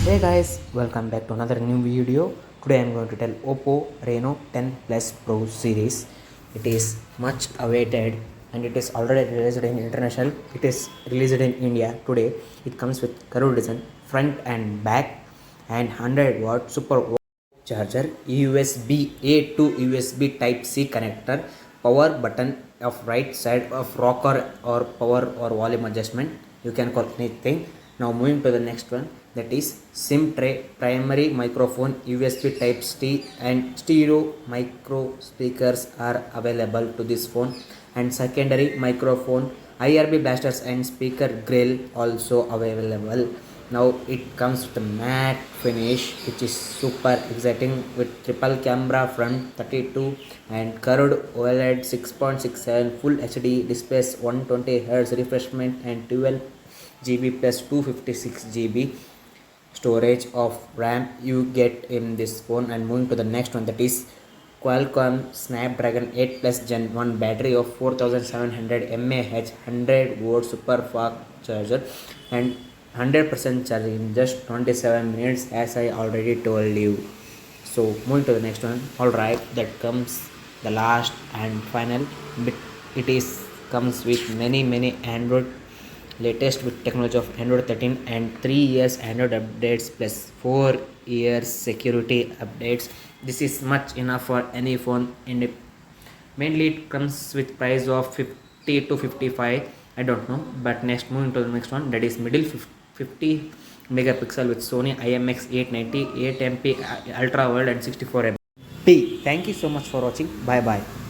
Hey guys, welcome back to another new video. Today I am going to tell OPPO Reno 10 Plus Pro series. It is much awaited and it is already released in international. It is released in India today. It comes with curved design, front and back, and 100-watt super charger, USB A to USB Type C connector, power button of right side of rocker or power or volume adjustment. You can call anything. Now moving to the next one, that is SIM tray, primary microphone, USB Type C and stereo micro speakers are available to this phone, and secondary microphone, IRB blasters and speaker grill also available. Now it comes with a matte finish which is super exciting with triple camera front 32 and curved OLED 6.67 full HD displays, 120Hz refreshment and 12 GB plus 256 GB storage of RAM you get in this phone. And moving to the next one, that is Qualcomm Snapdragon 8 Plus Gen 1 battery of 4700 mAh, 100 watt super fast charger and 100% charging in just 27 minutes, as I already told you. So moving to the next one. Alright, that comes the last and final bit. It is comes with many Android latest with technology of Android 13 and 3 years Android updates plus 4 years security updates. This is much enough for any phone, and mainly it comes with price of 50 to 55, I don't know. But next, moving to the next one, that is middle 50 megapixel with Sony IMX 890 8MP ultra wide and 64 MP. Thank you so much for watching. Bye bye.